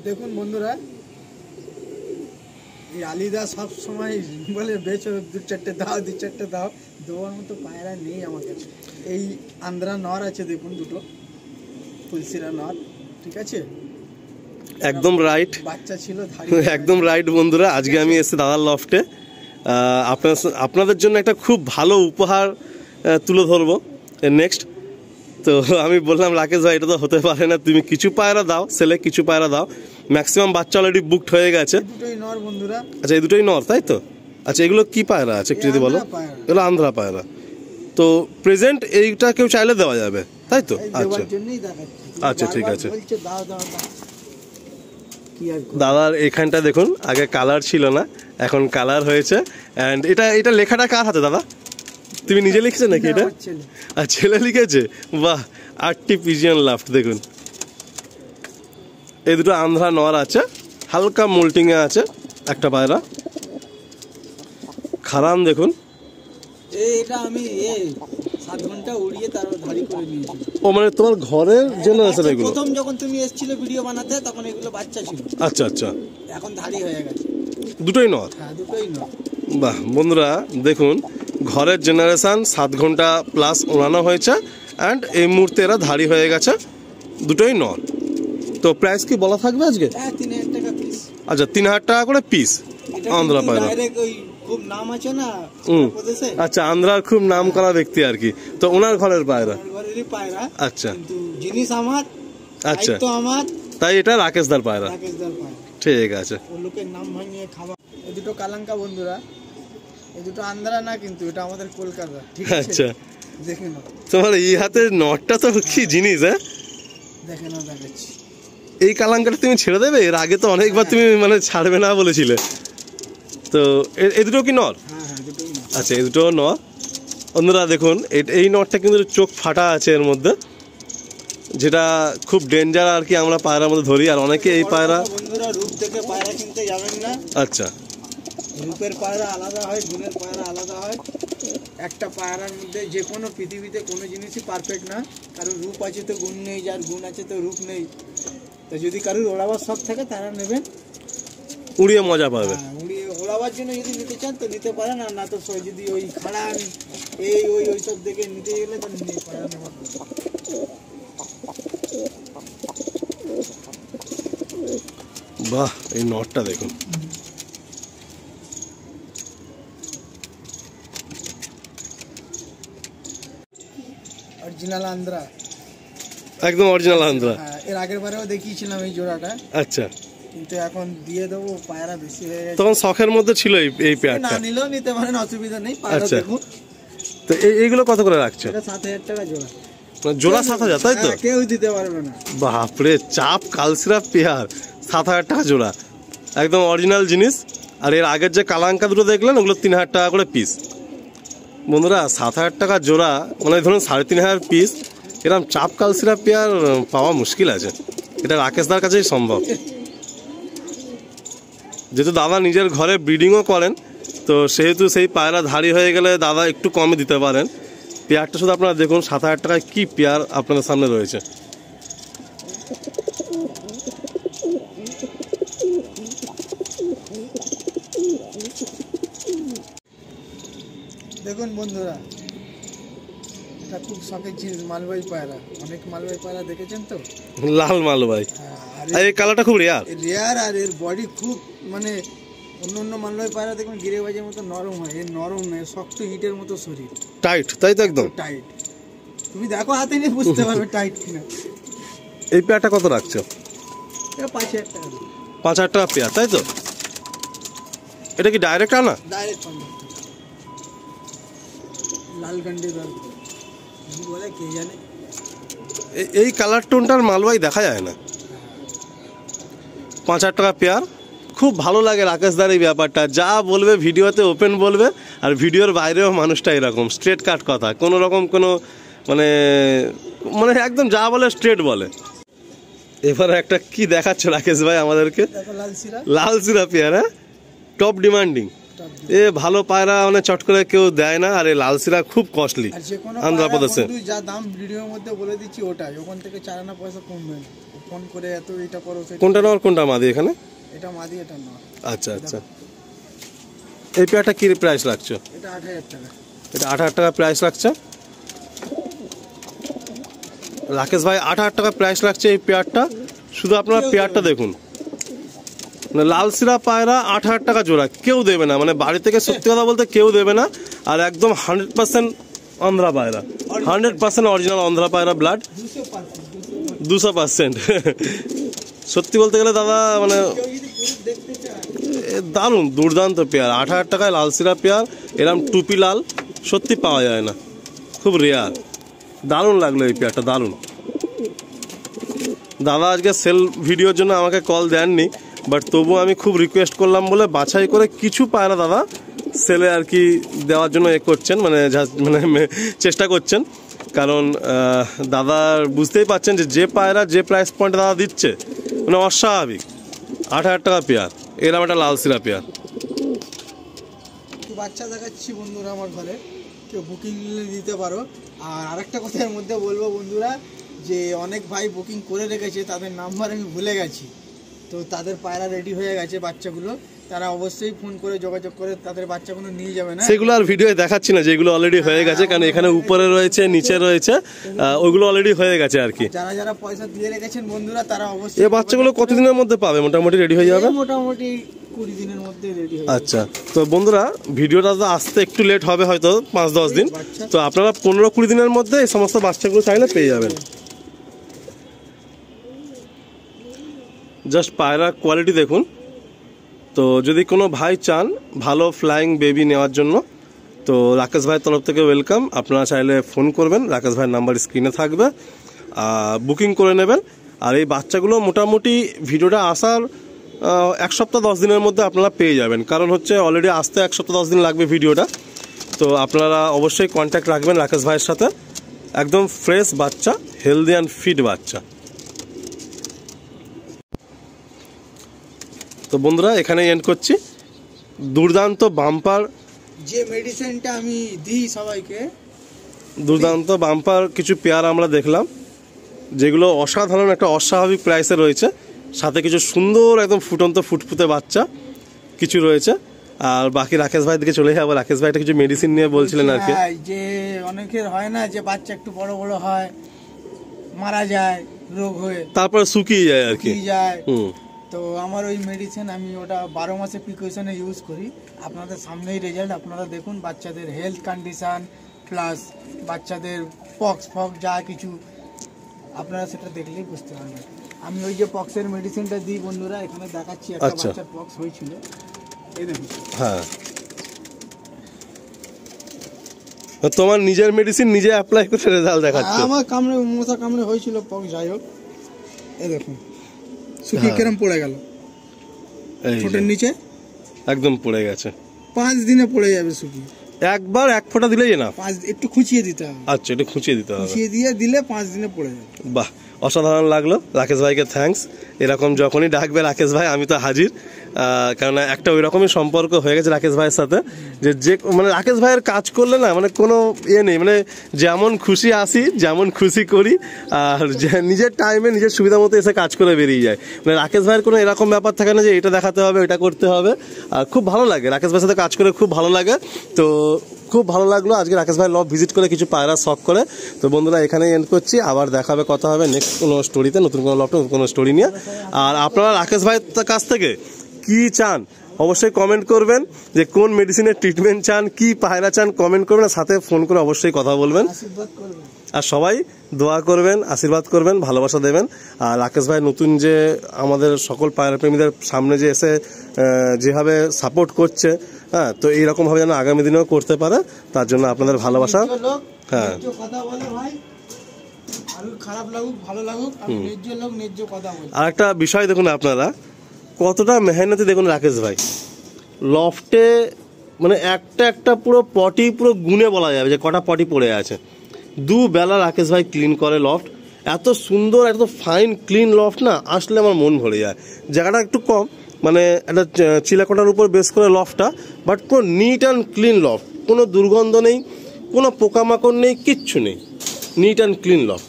দেখুন বন্ধুরা, এই আলিদা সব সময় বলে বেচো, দু চারটে দাও, দেওয়ার মতো পায়রা নেই আমার কাছে। এই আন্ধ্রা নর আছে দেখুন, দুটো ফুলসিরা নর, ঠিক আছে, একদম রাইট, বাচ্চা ছিল, একদম রাইট বন্ধুরা। আজকে আমি এসেছি দাদার লফটে, আপনাদের জন্য একটা খুব ভালো উপহার তুলে ধরবো নেক্সট। তো আমি বললাম রাকেশ ভাই এটা তো হতে পারে না, তুমি কিছু পায়রা দাও, সেলে কিছু পায়রা দাও, ম্যাক্সিমাম বাচ্চা অলরেডি বুকড হয়ে গেছে। দুটোই নর বন্ধুরা। আচ্ছা এই দুটোই নর, তাই তো? আচ্ছা এগুলো কি পায়রা আছে একটু যদি বলো। এগুলো আন্ধ্রা পায়রা। তো প্রেজেন্ট এইটা কেউ চাইলে দেওয়া যাবে, তাই তো? আচ্ছা আচ্ছা ঠিক আছে। দাদার এখানটা দেখুন, আগে কালার ছিল না, এখন কালার হয়েছে। অ্যান্ড এটা লেখাটা কার হাতে দাদা? তুমি নিজে লিখছো নাকি এটা? আর ছেলে লিখেছে? বাহ, 8টি পিজিয়ন লাফট দেখুন। এই দুটো আন্ধ্রা নর আছে, হালকা মোল্টিং এ আছে একটা পায়রা। খারান দেখুন, এটা আমি 7 ঘন্টা উড়িয়ে তারপর ধাড়ি করে নিয়েছি। ও মানে তোমার ঘরের জন্য আছে এগুলো? প্রথম যখন তুমি এসেছিলে ভিডিও বানাতে তখন এগুলো বাচ্চা ছিল। আচ্ছা আচ্ছা, এখন ধাড়ি হয়ে গেছে। দুটোই নর? হ্যাঁ দুটোই নর। বাহ বন্ধুরা দেখুন, ঘরের জেনারেশন 7 ঘন্টা প্লাস ওড়ানো হয়েছে, অ্যান্ড এই মুহূর্তে এরা ধাড়ি হয়ে গেছে, দুটোই নর। তো প্রাইস কি বলা থাকবে আজকে? 3000 টাকা পিস। আচ্ছা 3000 টাকা করে পিস আন্ধ্রা পায়রা। খুব নাম আছে না প্রদেশে। আচ্ছা, আন্ধ্রার খুব নাম করা ব্যক্তি আর কি, তো ওনার ঘরের পায়রা। ঘরেরই পায়রা। আচ্ছা, কিন্তু জিনিস আমার, আচ্ছা তো আমার, তাই এটা রাকেশদার পায়রা। রাকেশদার পায়রা, ঠিক আছে। ও লোকের নাম ভাঙিয়ে খাওয়া। এই দুটো কালাঙ্কা বন্ধুরা, এই দুটো আন্ধ্রা না, কিন্তু এটা আমাদের কলকাতা, ঠিক আছে? আচ্ছা দেখে নাও তোমার এই হাতের নটটা তো কি জিনিস, হ্যাঁ দেখে নাও, দেখাচ্ছি। এই কালাঙ্কাটা তুমি ছেড়ে দেবে? এর আগে তো অনেকবার তুমি মানে ছাড়বে না বলেছিলে। তো এই দুটো কি নর? হ্যাঁ দুটোই নর। আচ্ছা এই দুটো নর। বন্ধুরা দেখুন, এই নটটা কিন্তু চোখ ফাটা আছে এর মধ্যে, যেটা খুব ডেঞ্জার আর কি, আমরা পায়রার মধ্যে ধরি। আর অনেকে এই পায়রা বন্ধুরা রূপ দেখে পায়রা কিনতে যাবেন না। আচ্ছা, রূপের পায়রা আলাদা হয়, গুণের পায়রা আলাদা হয়। একটা পায়রার মধ্যে যে কোনো পৃথিবীতে কোনো জিনিসই পারফেক্ট না, কারণ রূপ আছে তো গুণ নেই, যার গুণ আছে তো রূপ নেই। তো যদি কারোর ওড়াবার শখ থাকে তারা নেবেন, উড়িয়ে মজা পাবে। উড়িয়ে ওড়াবার জন্য যদি নিতে চান তো নিতে পারেন, আর না তো যদি ওই খাড়ান ওই সব দেখে নিতে গেলে তো নিতে পারেন। বাহ, এই নটটা দেখুন, অরিজিনাল আন্ধ্রা, একদম অরিজিনাল আন্ধ্রা। এর আগের বারেও দেখিয়েছিলাম এই জোড়াটা। আচ্ছা, কিন্তু এখন দিয়ে দেবো, পায়রা বেশি হয়ে গেছে। তখন শখের মধ্যে ছিল এই পেয়ারটা। না নিলেও নিতে পারেন, অসুবিধা নেই। পায়রা দেখুন। তো এইগুলো কত করে রাখছো? এটা 7000 টাকা জোড়া। জোড়া 7000, তাই তো? কেউ দিতে পারবে না। বাপরে, চাপ কালসিরা পেয়ার 7000 টাকা জোড়া, একদম অরিজিনাল জিনিস। আর এর আগের যে কালাঙ্কা দুটো দেখলেন ওগুলো 3000 টাকা করে পিস। বন্ধুরা 7000 টাকা জোড়া, মানে ধরুন 3500 পিস, এরকম চাপ কালসিরা পেয়ার পাওয়া মুশকিল আছে। এটা রাকেশদার কাছেই সম্ভব। যেহেতু দাদা নিজের ঘরে ব্রিডিংও করেন, তো সেহেতু সেই পায়রা ধাড়ি হয়ে গেলে দাদা একটু কমে দিতে পারেন। পেয়ারটা শুধু আপনারা দেখুন, 7000 টাকায় কি পেয়ার আপনাদের সামনে রয়েছে। দেখুন বন্ধুরা, এটা খুব শখের জিনিস, মালবাহী পায়রা। অনেক মালবাহী পায়রা দেখেছেন তো, লাল মালবাহী। আর এই কালারটা খুব রেয়ার, আর এর বডি খুব, মানে অন্য মালবাহী পায়রা দেখুন গিরেবাজের মতো নরম হয়, এর নরম নয়, শক্ত ইটের মতো শরীর, টাইট, তাই তো? একদম টাইট। তুমি দেখো হাতে নিয়ে বুঝতে পারবে টাইট কিনা। এই পেয়ারটা কত রাখছো? এটা 5000 টাকা। 5000 টাকা পেয়ার, তাই তো? এটা কি ডাইরেক্ট আনা? ডাইরেক্ট লাল গন্ডি বলে কে জানে। এই কালার টোনটার মালবাহী দেখা যায় না। 5000 টাকা পেয়ার, খুব ভালো লাগে রাকেশদার এই ব্যাপারটা। যা বলবে ভিডিওতে ওপেন বলবে, আর ভিডিওর বাইরেও মানুষটা এরকম স্ট্রেট কাট কথা, কোনো রকম কোনো মানে একদম যা বলে স্ট্রেট বলে। এবারে একটা কি দেখাচ্ছে রাকেশ ভাই আমাদেরকে? লাল সিরা পেয়ার, হ্যাঁ, টপ ডিমান্ডিং। এ ভালো পায়রা মানে চট করে কেউ দেয় না, আর এই লাল সিরা খুব কস্টলি আন্ধ্রপ্রদেশে। যা দাম ভিডিওর মধ্যে বলে দিচ্ছি ওটাই, ওখান থেকে 4 আনা পয়সা কমবে না। ফোন করে এত এটা করো সেটা। কোনটা নর কোনটা মাদি এখানে? এটা মাদি, এটা নর। আচ্ছা আচ্ছা, এই পেয়ারটা কি প্রাইস রাখছো? এটা 8000 টাকা। এটা 8000 টাকা প্রাইস রাখছে রাকেশ ভাই, 8000 টাকা প্রাইস রাখছে এই পেয়ারটা। শুধু আপনারা পেয়ারটা দেখুন, মানে লাল সিরা পায়রা 8000 টাকা জোড়া, কেউ দেবে না, মানে বাড়ি থেকে সত্যি কথা বলতে কেউ দেবে না। আর একদম 100% অন্ধ্রা পায়রা, 100% অরিজিনাল অন্ধ্রা পায়রা ব্লাড, 200%। সত্যি বলতে গেলে দাদা মানে দারুণ দুর্দান্ত পেয়ার। 8000 টাকায় লাল সিরা পেয়ার, এরম টুপি লাল সত্যি পাওয়া যায় না, খুব রেয়ার। দারুণ লাগলো এই পেয়ারটা, দারুণ। দাদা আজকে সেল ভিডিওর জন্য আমাকে কল দেননি, বাট তবু আমি খুব রিকোয়েস্ট করলাম বলে বাছাই করে কিছু পায়রা দাদা সেলে আর কি দেওয়ার জন্য করছেন, মানে চেষ্টা করছেন। কারণ দাদা বুঝতেই পারছেন যে পায়রা যে প্রাইস পয়েন্টে দাদা দিচ্ছে মানে অস্বাভাবিক। 8000 টাকা পেয়ার, এরকম একটা লাল সিরা পেয়ার। বাচ্চা দেখাচ্ছি বন্ধুরা আমার ঘরে, কেউ বুকিং দিতে পারো। আর আরেকটা কথা এর মধ্যে বলবো বন্ধুরা, যে অনেক ভাই বুকিং করে রেখেছে, তাদের নাম্বার আমি ভুলে গেছি, তো তাদের পায়রা রেডি হয়ে গেছে বাচ্চাগুলো, তারা অবশ্যই ফোন করে যোগাযোগ করে তাদের বাচ্চাগুলো নিয়ে যাবে না। সেগুলো আর ভিডিও দেখাচ্ছি না, যেগুলো অলরেডি হয়ে গেছে, কারণ এখানে উপরে রয়েছে নিচে রয়েছে, ওইগুলো অলরেডি হয়ে গেছে আর কি। যারা যারা পয়সা দিয়ে রেখেছেন বন্ধুরা তারা অবশ্যই। এই বাচ্চাগুলো কতদিনের মধ্যে পাবে মোটামুটি রেডি হয়ে যাবে? মোটামুটি 20 দিনের মধ্যে রেডি হয়ে যাবে। আচ্ছা, তো বন্ধুরা ভিডিওটা তো আসতে একটু লেট হবে, হয়তো 5-10 দিন, তো আপনারা 15-20 দিনের মধ্যে এই সমস্ত বাচ্চাগুলো চাইলে পেয়ে যাবেন। জাস্ট পায়রা কোয়ালিটি দেখুন। তো যদি কোনো ভাই চান ভালো ফ্লাইং বেবি নেওয়ার জন্য, তো রাকেশ ভাইয়ের তরফ থেকে ওয়েলকাম। আপনারা চাইলে ফোন করবেন, রাকেশ ভাইয়ের নাম্বার স্ক্রিনে থাকবে, বুকিং করে নেবেন। আর এই বাচ্চাগুলো মোটামুটি ভিডিওটা আসার 1 সপ্তাহ 10 দিনের মধ্যে আপনারা পেয়ে যাবেন, কারণ হচ্ছে অলরেডি আসতে 1 সপ্তাহ 10 দিন লাগবে ভিডিওটা। তো আপনারা অবশ্যই কন্ট্যাক্ট রাখবেন রাকেশ ভাইয়ের সাথে। একদম ফ্রেশ বাচ্চা, হেলদি অ্যান্ড ফিট বাচ্চা। তো বন্ধুরা এখানে এন্ড করছি। দুর্দান্ত বাম্পার যে মেডিসিনটা আমি দিই সবাইকে, দুর্দান্ত বাম্পার কিছু পেয়ার আমরা দেখলাম, যেগুলো অসাধারণ একটা অস্বাভাবিক প্রাইসে রয়েছে, সাথে কিছু সুন্দর একদম ফুটন্ত ফুটফুটে বাচ্চা কিছু রয়েছে। আর বাকি রাকেশ ভাই দিকে চলে যাবো। রাকেশ ভাইটা কিছু মেডিসিন নিয়ে বলছিলেন আর কি। যে অনেকের হয় না যে বাচ্চা একটু বড় বড় হয়, মারা যায় রোগ হয়ে, তারপরে শুকিয়ে যায় আর কি। তো আমার ওই মেডিসিন আমি ওটা 12 মাসে প্রিকশনে ইউজ করি। আপনাদের সামনেই রেজাল্ট, আপনারা দেখুন বাচ্চাদের হেলথ কন্ডিশন প্লাস বাচ্চাদের পক্স যা কিছু আপনারা সেটা দেখলেই বুঝতে পারবেন। আমি ওই যে পক্সের মেডিসিনটা দিই বন্ধুরা, এখানে দেখাচ্ছি। একটা বাচ্চার পক্স হয়েছিল, এই দেখুন। হ্যাঁ, তোমার নিজের মেডিসিন নিজে অ্যাপ্লাই করে রেজাল্ট দেখাচ্ছ। আমার কামড়ে মশা কামড়ে হয়েছিল পক্স, যাই হোক এই দেখুন শুকিয়ে কেরম পড়ে গেল, ছোটের নিচে একদম পড়ে গেছে। 5 দিনে পড়ে যাবে শুকিয়ে। একবার 1 ফোঁটা দিলেই না, একটু খুঁচিয়ে দিতে হবে। আচ্ছা, একটু খুঁচিয়ে দিতে হবে, খুঁচিয়ে দিয়ে দিলে 5 দিনে পড়ে যাবে। বাহ, অসাধারণ লাগলো। রাকেশ ভাইকে থ্যাঙ্কস। এরকম যখনই ডাকবে রাকেশ ভাই আমি তো হাজির, কারণ একটা ওই রকমই সম্পর্ক হয়ে গেছে রাকেশ ভাইয়ের সাথে, যে মানে রাকেশ ভাইয়ের কাজ করলে না মানে কোনো নেই, মানে যেমন খুশি আসি, যেমন খুশি করি, আর নিজের টাইমে নিজের সুবিধা মতো এসে কাজ করে বেরিয়ে যায়। মানে রাকেশ ভাইয়ের কোনো এরকম ব্যাপার থাকে না যে এটা দেখাতে হবে, এটা করতে হবে। আর খুব ভালো লাগে রাকেশ ভাইয়ের সাথে কাজ করে, খুব ভালো লাগে। তো খুব ভালো লাগলো আজকে রাকেশ ভাই লব ভিজিট করে কিছু পায়রা শখ করে। তো বন্ধুরা এখানেই এন্ড করছি, আবার দেখাবে, কথা হবে নেক্সট কোনো স্টোরিতে, নতুন কোনো লবটা নতুন কোনো স্টোরি নিয়ে। আর আপনারা রাকেশ ভাইয়ের কাছ থেকে কি চান অবশ্যই কমেন্ট করবেন, যে কোন মেডিসিনের ট্রিটমেন্ট চান, কি পায়রা চান কমেন্ট করবেন, আর সাথে ফোন করে অবশ্যই কথা বলবেন। আর সবাই দোয়া করবেন, আশীর্বাদ করবেন, ভালোবাসা দেবেন। আর রাকেশ ভাই নতুন যে আমাদের সকল পায়রা প্রেমীদের সামনে যে এসে যেভাবে সাপোর্ট করছে, হ্যাঁ, তো এইরকম ভাবে যেন আগামী দিনেও করতে পারে, তার জন্য আপনাদের ভালোবাসা। হ্যাঁ, আর একটা বিষয় দেখুন, আপনারা কতটা মেহনতি দেখুন রাকেশ ভাই লফটে, মানে একটা পুরো পটি পুরো গুনে বলা যাবে যে কটা পটি পড়ে আছে। 2 বেলা রাকেশ ভাই ক্লিন করে লফট, এত সুন্দর এত ফাইন ক্লিন লফট না, আসলে আমার মন ভরে যায়। জায়গাটা একটু কম, মানে একটা চিলাকোটার উপর বেস করে লফটটা, বাট পুরো নিট অ্যান্ড ক্লিন লফট, কোনো দুর্গন্ধ নেই, কোনো পোকামাকড় নেই, কিচ্ছু নেই, নিট অ্যান্ড ক্লিন লফট।